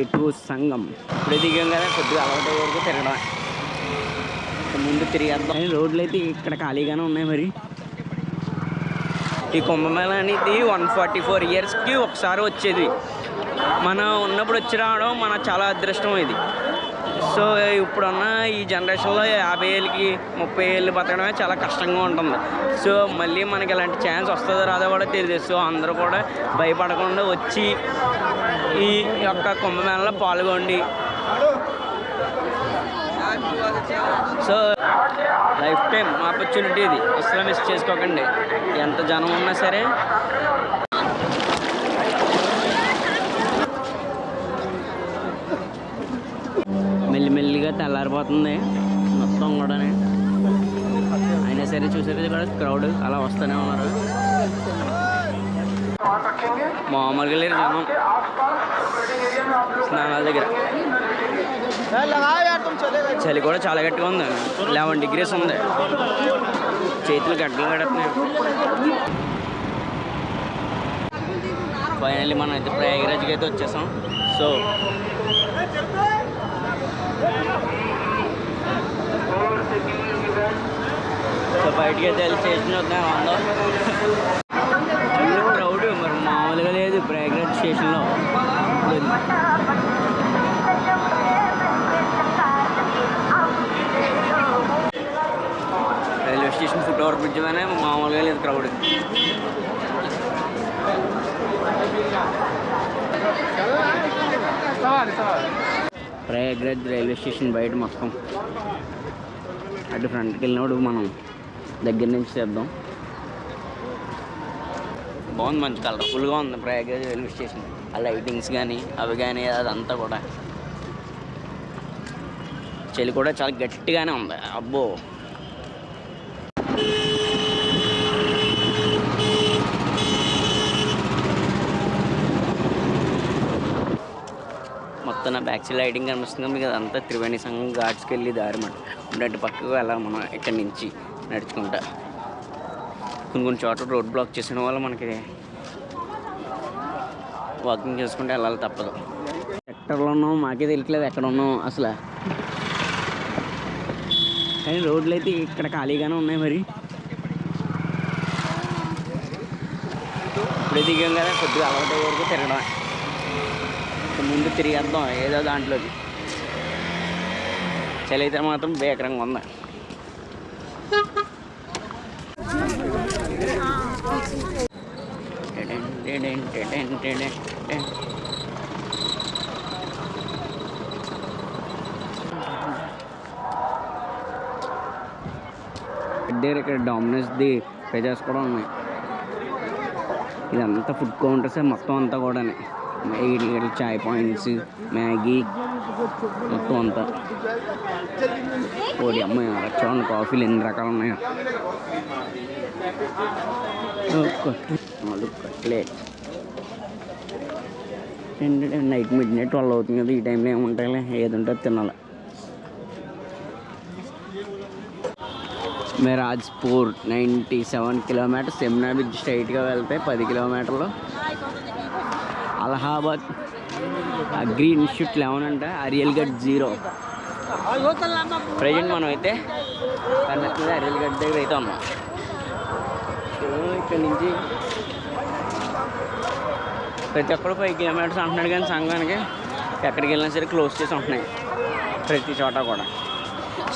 వేటు సంఘం. ఇప్పుడే దిగాం కదా, కొద్దిగా అలవాటు వరకు తిరగడం. ముందు తిరిగేద్దాం. రోడ్లు అయితే ఇక్కడ ఖాళీగానే ఉన్నాయి. మరి ఈ కుంభమేళ అనేది 144 ఇయర్స్కి ఒకసారి వచ్చేది. మనం ఉన్నప్పుడు వచ్చి రావడం మన చాలా అదృష్టం ఇది. సో ఇప్పుడున్న ఈ జనరేషన్లో 50 ఏళ్ళకి 30 ఏళ్ళు బతకడమే చాలా కష్టంగా ఉంటుంది. సో మళ్ళీ మనకి ఇలాంటి ఛాన్స్ వస్తుందో రాదో కూడా తెలియదు. సో అందరూ కూడా భయపడకుండా వచ్చి ఈ యొక్క కుంభమేళలో పాల్గొండి. సో లైఫ్ టైం ఆపర్చునిటీ ఇది, అసలు మిస్ చేసుకోకండి. ఎంత జనం ఉన్నా సరే. మెల్లిమెల్లిగా తెల్లారిపోతుంది మొత్తం కూడా. అయినా సరే చూసేది కూడా క్రౌడ్ అలా వస్తూనే ఉన్నారు. మామూలుగా లేరు జనం స్నానాల దగ్గర. చలి కూడా చాలా గట్టిగా ఉంది. 11 degrees ఉంది. చేతులు గడ్డలు గడుతున్నాయి. ఫైనల్లీ మనం అయితే ప్రయాగరాజ్కి అయితే వచ్చేసాం. సో బయటికి అయితే వెళ్ళి స్టేషన్ వద్దాం. ఫుల్ క్రౌడ్, మరి మామూలుగా లేదు ప్రయాగరాజ్ స్టేషన్లో. Railway station foot over bridge పైన మామూలుగా లేదు క్రౌడ్. ప్రయాగరాజ్ రైల్వే స్టేషన్ బయట మొత్తం అటు ఫ్రంట్కి వెళ్ళినప్పుడు మనం దగ్గర నుంచి చేద్దాం. బాగుంది, మంచి కలర్ఫుల్గా ఉంది ప్రయాగరాజ్ రైల్వే స్టేషన్. ఆ లైటింగ్స్ కానీ అవి కానీ అదంతా కూడా. చలి కూడా చాలా గట్టిగానే ఉంది. అబ్బో, మొత్తం నా బ్యాక్ సైడ్ లైటింగ్ కనిపిస్తుంది. మీకు అదంతా త్రివేణి సంఘం ఘాట్స్కి వెళ్ళి దారి మాట ఉన్నట్టు పక్కకు వెళ్ళాలి మనం ఇక్కడి నుంచి నడుచుకుంటా. కొన్ని చోట్ల రోడ్ బ్లాక్ చేసిన వల్ల మనకి వాకింగ్ చేసుకుంటే వెళ్ళాలి తప్పదు. ఎక్కడలో ఉన్నాం మాకే తెలియట్లేదు ఎక్కడ ఉన్నాం అసలు. కానీ రోడ్లు అయితే ఇక్కడ ఖాళీగానే ఉన్నాయి. మరి ఇప్పుడే దిగాం కదా, కొద్దిగా అలవాటు వరకు తిరగడం. ముందు తిరిగేద్దాం ఏదో దాంట్లోకి. చలి అయితే మాత్రం భీకరంగా ఉంది. ఇక్కడ డామినోస్ది పిజ్జాస్ కూడా ఉన్నాయి. ఇదంతా ఫుడ్ కౌంటర్స్ మొత్తం అంతా కూడా. చాయ్ పాయింట్స్, మ్యాగీ మొత్తం అంతా. ఓడి అమ్మాయి చూడండి, కాఫీలు ఎన్ని రకాలు ఉన్నాయో. కట్లెట్ నైట్ మిడ్నైట్ 12 అవుతుంది కదా, ఈ టైంలో ఏముంటాయిలే, ఏది ఉంటే తినాలి. మిరాజ్పూర్ 97 కిలోమీటర్స్. యమునా బ్రిడ్జ్ స్ట్రైట్గా వెళ్తే 10 కిలోమీటర్లు. అలహాబాద్ అగ్రి ఇన్స్టిట్యూట్ 11 అంట. అరియల్గఢ్ 0. ప్రజెంట్ మనం అయితే కన్నెక్ట్గా అరియల్గఢ్ దగ్గర అయితే ఉన్నాం. ఇక్కడ నుంచి ప్రతి ఒక్కరు 5 కిలోమీటర్స్ అంటున్నాడు. కానీ సంఘానికి ఎక్కడికి వెళ్ళినా సరే క్లోజ్ చేసి ఉంటున్నాయి ప్రతి చోట కూడా.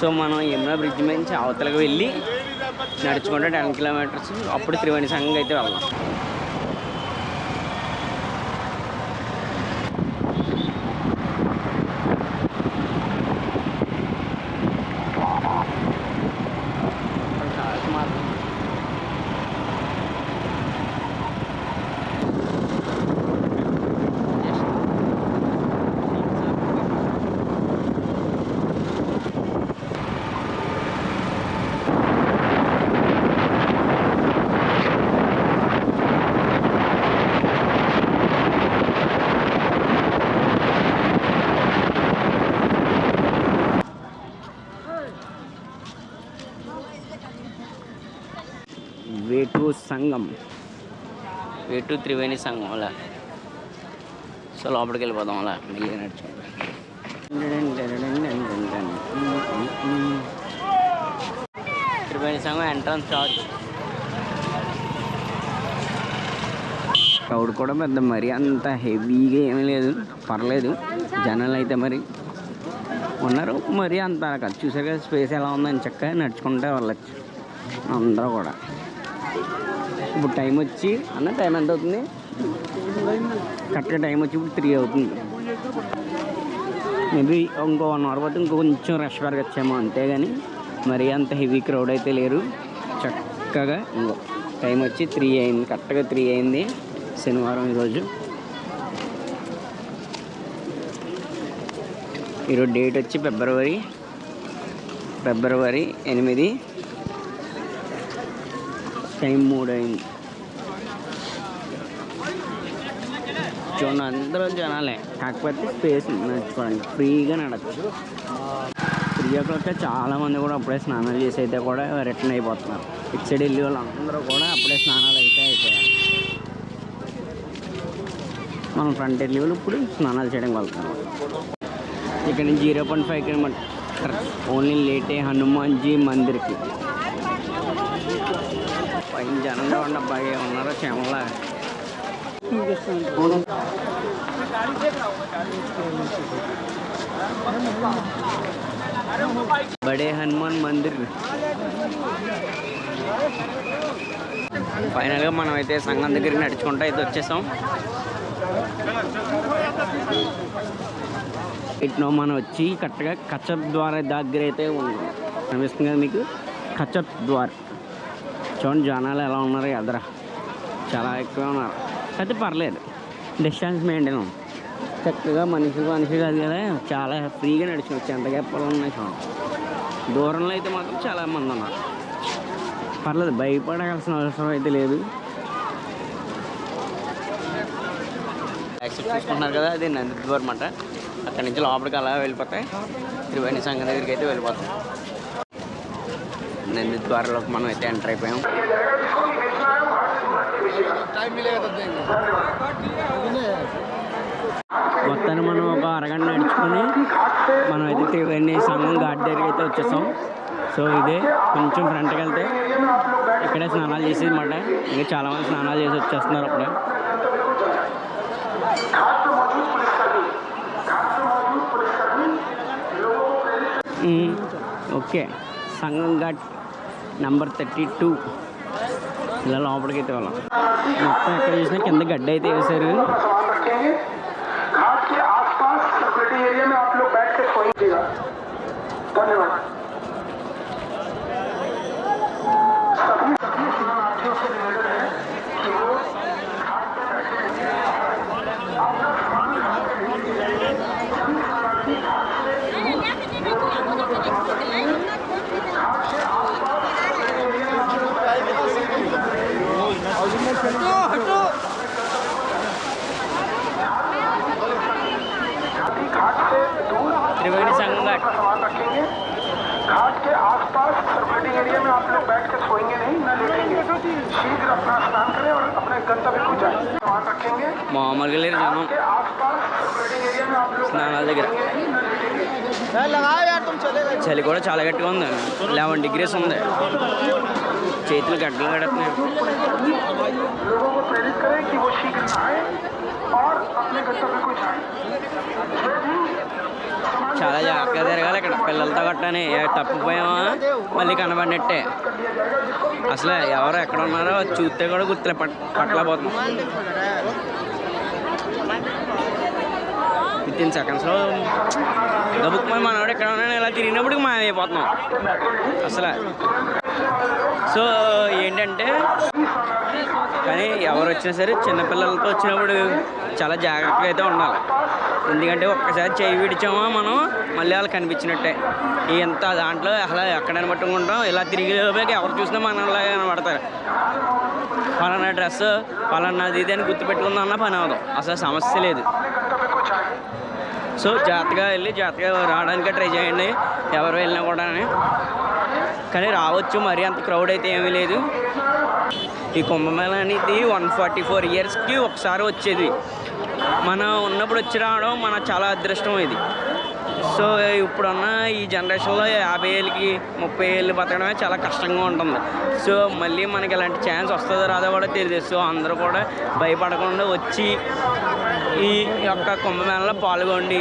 సో మనం యమునా బ్రిడ్జ్ మీద నుంచి అవతలకు వెళ్ళి నడుచుకుంటే 10 కిలోమీటర్స్ అప్పుడు త్రివేణి సంఘం అయితే వెళ్దాం. వేటు సంఘం, వేటు త్రివేణి సంఘం అలా. సో లోపలికి వెళ్ళిపోదాం అలా మెల్లి నడుచుకుంటా. Entrance charge. క్రౌడ్ కూడా పెద్ద మరి అంత హెవీగా ఏమీ లేదు, పర్లేదు. జనాలు అయితే మరి ఉన్నారు, మరి అంత కాదు. చూసారు కదా స్పేస్ ఎలా ఉందని, చక్కగా నడుచుకుంటే వెళ్ళచ్చు అందరూ కూడా. ఇప్పుడు టైం వచ్చి టైం ఎంత అవుతుంది? కరెక్ట్గా టైం వచ్చి ఇప్పుడు 3 అవుతుంది. మేబీ ఇంకో 1 అవర్ పోతే కొంచెం రష్ వరకు వచ్చామో, అంతేగాని మరి అంత హెవీ క్రౌడ్ అయితే లేరు. చక్కగా ఇంకో టైం వచ్చి 3 అయింది, కరెక్ట్గా 3 అయింది. శనివారం ఈరోజు డేట్ వచ్చి ఫిబ్రవరి 8, టైం 3 అయింది. చూడండి అందరూ జనాలే, కాకపోతే స్పేస్ నడుచుకోవడానికి ఫ్రీగా నడచ్చు. 3 o'clock చాలామంది కూడా అప్పుడే స్నానాలు చేసి అయితే కూడా రిటర్న్ అయిపోతున్నారు. ఇటు సైడ్ వెళ్ళి వాళ్ళందరూ కూడా అప్పుడే స్నానాలు అయితే అయిపోయారు. మనం ఫ్రంట్ వెళ్ళి వాళ్ళు ఇప్పుడు స్నానాలు చేయడానికి వెళ్తున్నాం. ఇక్కడ నుంచి 0.5 కిలోమీటర్ ఓన్లీ లేటే హనుమాన్జీ మందిర్కి. పైన జనంగా ఉన్న అబ్బాయి ఉన్నారో చేమలా. బడే హనుమాన్ మందిర్. ఫైనల్గా మనం అయితే సంఘం దగ్గరికి నడుచుకుంటూ అయితే వచ్చేసాం. ఇట్లా మనం వచ్చి కరెక్ట్గా కచ్చప్ ద్వార్ దగ్గర అయితే ఉన్నాం. కనిపిస్తుంది కదా మీకు, కచ్చప్ ద్వార్. చూడండి జనాలు ఎలా ఉన్నారు, ఎదర చాలా ఎక్కువ ఉన్నారు. అయితే పర్లేదు, డిస్టెన్స్ మెయింటైన్. చక్కగా మనిషి కాదు కదా, చాలా ఫ్రీగా నడుచుకోవచ్చు. ఎంత గెప్పలు ఉన్నాయి చూడండి. దూరంలో అయితే మాత్రం చాలా మంది ఉన్నారు, పర్లేదు, భయపడాల్సిన అవసరం అయితే లేదు. యాక్సెప్ట్ చేసుకుంటున్నారు కదా, అది నందిద్వార్ అన్నమాట. అక్కడి నుంచి లోపలికి అలా వెళ్ళిపోతాయి, త్రివేణి సంఘం దగ్గరికి అయితే వెళ్ళిపోతాం. నందిద్వార్లోకి మనం అయితే ఎంటర్ అయిపోయాం. మొత్తాన్ని మనం ఒక అరగంట నడుచుకొని మనం అయితే త్రివేణి సంఘం ఘాట్ దగ్గరికి అయితే వచ్చేసాం. సో ఇదే కొంచెం ఫ్రంట్కి వెళ్తే ఇక్కడే స్నానాలు చేసేది అన్నమాట. ఇంకా చాలామంది స్నానాలు చేసి వచ్చేస్తున్నారు అప్పుడే. ఓకే, సంగం ఘాట్ నెంబర్ 32. ఇలా లోపలికి అయితే వెళ్ళాం. మొత్తం ఎక్కడ చూసినా కింద గడ్డ అయితే వేశారు. त्रिवेणी संगम घाट घाट के आसपास सर्कुलेटिंग एरिया में आप लोग बैठ के सोएंगे नहीं, न लेटेंगे। शीघ्र अपना स्नान करें और अपने गंतव्य को जाएं। ध्यान रखेंगे मामूలుగా లేరు జనం స్నానాల దగ్గర. చలి కూడా చాలా గట్టిగా ఉంది, 11 degrees ఉంది. చేతులు గడ్డలు కడుతున్నాయి. చాలా జాగ్రత్తగా తిరగాలి ఇక్కడ పిల్లలతో గట్టని. తప్పిపోయామా మళ్ళీ కనబడినట్టే. అసలు ఎవరు ఎక్కడ ఉన్నారో చూస్తే కూడా గుర్తులే, పట్టలేకపోతున్నాం. విత్ ఇన్ సెకండ్స్లో గబుక్కుమని మనవాడు ఎక్కడ ఉన్నా ఇలా తిరిగినప్పుడు మాయమైపోతున్నాం అసలు. సో ఏంటంటే కానీ ఎవరు వచ్చినా సరే చిన్నపిల్లలతో వచ్చినప్పుడు చాలా జాగ్రత్తగా అయితే ఉండాలి. ఎందుకంటే ఒక్కసారి చేయి విడిచామో మనం మళ్ళీ వాళ్ళు కనిపించినట్టే. ఎంత దాంట్లో అసలు ఎక్కడైనా పట్టుకుంటాం, ఇలా తిరిగి ఎవరు చూసినా మనలాగా కనబడతారు. పలానా డ్రెస్ పలానాది ఇది అని గుర్తుపెట్టుకుందామన్నా పని అవదు, అసలు సమస్య లేదు. సో జాగ్రత్తగా వెళ్ళి జాగ్రత్తగా రావడానికి ట్రై చేయండి ఎవరు వెళ్ళినా కూడా. కానీ రావచ్చు, మరీ అంత క్రౌడ్ అయితే ఏమీ లేదు. ఈ కుంభమేళ అనేది 144 yearsకి ఒకసారి వచ్చేది. మనం ఉన్నప్పుడు వచ్చి రావడం మన చాలా అదృష్టం ఇది. సో ఇప్పుడున్న ఈ జనరేషన్లో 50 ఏళ్ళకి 30 ఏళ్ళు బతకడమే చాలా కష్టంగా ఉంటుంది. సో మళ్ళీ మనకి ఇలాంటి ఛాన్స్ వస్తుందో రాదో కూడా తెలియదు. సో అందరూ కూడా భయపడకుండా వచ్చి ఈ యొక్క కుంభమేళలో పాల్గొండి.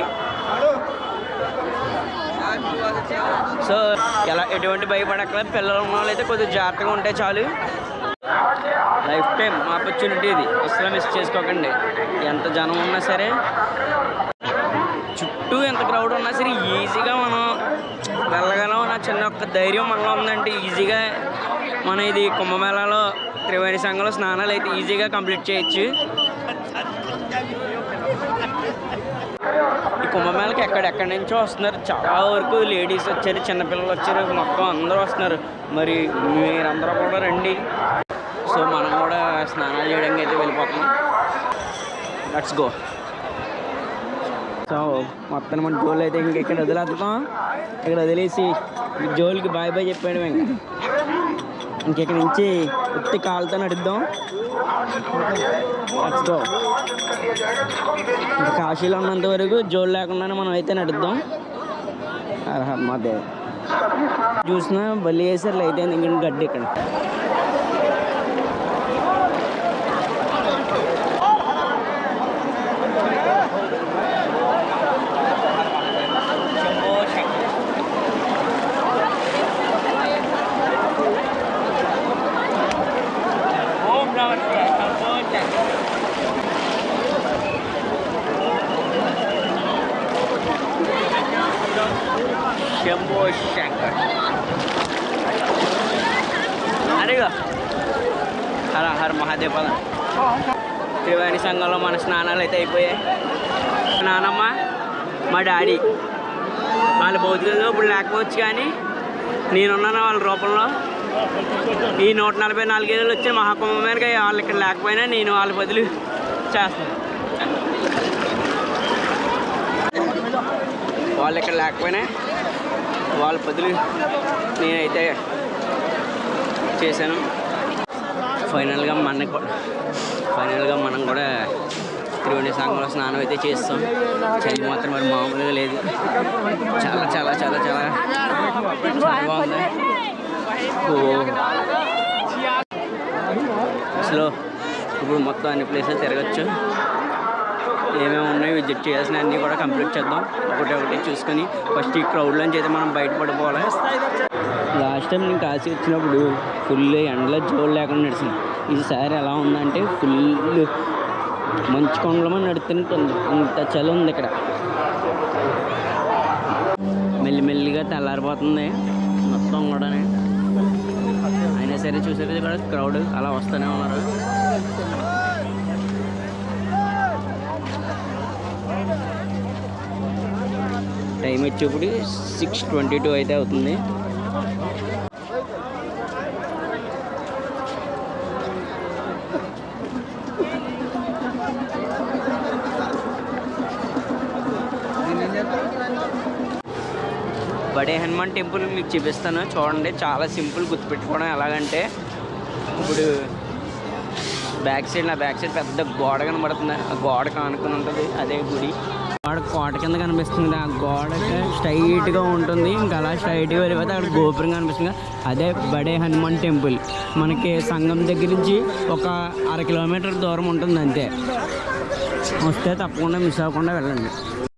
సో ఎటువంటి భయపడక్కలేదు. పిల్లలు ఉన్న వాళ్ళైతే కొద్దిగా జాగ్రత్తగా ఉంటే చాలు. లైఫ్ టైం ఆపర్చునిటీ ఇది, అసలు మిస్ చేసుకోకండి. ఎంత జనం ఉన్నా సరే, చుట్టూ ఎంత క్రౌడ్ ఉన్నా సరే ఈజీగా మనం వెళ్ళగలం. నా చిన్న ఒక్క ధైర్యం మనలో ఉందంటే ఈజీగా మనం ఇది కుంభమేళాలో త్రివేణి సంఘంలో స్నానాలు అయితే ఈజీగా కంప్లీట్ చేయొచ్చు. ఈ కుంభమేళకి ఎక్కడెక్కడి నుంచో వస్తున్నారు. చాలా వరకు లేడీస్ వచ్చారు, చిన్నపిల్లలు వచ్చారు, మొత్తం అందరూ వస్తున్నారు. మరి మీరందరూ కూడా రండి. సో మనం కూడా స్నానాలు చేయడానికి అయితే వెళ్ళిపోతున్నాం. Let's go. సో మొత్తం మన జోలు అయితే ఇక్కడ వదిలేద్దాం. ఇక్కడ వదిలేసి జోలికి బాయ్ బాయ్ చెప్పాడు. ఇంకెక్కడి నుంచి ఉత్తి కాలుతో నడుద్దాం. Let's go. ఇంకా కాశీలో ఉన్నంత వరకు జోలు లేకుండానే మనం అయితే నడుద్దాం. మా దేవ్ చూసినా బలి వేసారు అయితే ఇంక గడ్డి ఇక్కడ. శంభో శంకర్ అడిగా హర హర్ మహాదేవ్. త్రివేణి సంఘంలో మన స్నానాలు అయితే అయిపోయాయి. నానమ్మ మా డాడీ వాళ్ళ భౌతికంగా ఇప్పుడు లేకపోవచ్చు, కానీ నేనున్నాను వాళ్ళ రూపంలో. ఈ 144 ఏళ్ళు వచ్చిన మహాకుంభమేళకి వాళ్ళు ఇక్కడ లేకపోయినా నేను వాళ్ళ బదులు చేస్తాను. వాళ్ళు ఇక్కడ లేకపోయినా వాళ్ళ బదులు నేనైతే చేశాను. ఫైనల్గా మనం కూడా త్రివేణి సంఘంలో స్నానం అయితే చేస్తాం. చలి మాత్రం మరి మామూలుగా లేదు. చాలా చాలా చాలా చాలా బాగుంది. అసలు ఇప్పుడు మొత్తం అన్ని ప్లేసెస్ తిరగచ్చు. ఏమేమి ఉన్నాయో విజిట్ చేయాల్సిన అన్నీ కూడా కంప్లీట్ చేద్దాం. ఒకటి చూసుకొని ఫస్ట్ ఈ క్రౌడ్లోంచి అయితే మనం బయటపడిపోవాలి. లాస్ట్ టైం నేను కాశీ వచ్చినప్పుడు ఫుల్ ఎండలో జోలు లేకుండా నడిచింది. ఈసారి ఎలా ఉందంటే ఫుల్ మంచు కొండలో నడుతుంటుంది. అంత చలి ఉంది ఇక్కడ. మెల్లిమెల్లిగా తెల్లారిపోతుంది మొత్తం కూడా. అయినా సరే చూసేది కూడా క్రౌడ్ అలా వస్తూనే ఉన్నారు. టైం వచ్చేప్పుడు 6:22 అయితే అవుతుంది. బడే హనుమాన్ టెంపుల్ మీకు చూపిస్తాను చూడండి. చాలా సింపుల్, గుర్తుపెట్టుకోవడం ఎలాగంటే ఇప్పుడు బ్యాక్ సైడ్ పెద్ద గోడ కనబడుతుంది. ఆ గోడ కానుకొని ఉంటుంది అదే గుడి. గోడ కోట కింద కనిపిస్తుంది. ఆ గోడకి స్ట్రైట్గా ఉంటుంది. ఇంకా అలా స్ట్రైట్గా వెళ్ళిపోతే అక్కడ గోపురం కనిపిస్తుంది. అదే బడే హనుమాన్ టెంపుల్. మనకి సంగం దగ్గర నుంచి ఒక 1/2 కిలోమీటర్ దూరం ఉంటుంది అంతే. వస్తే తప్పకుండా మిస్ అవ్వకుండా వెళ్ళండి.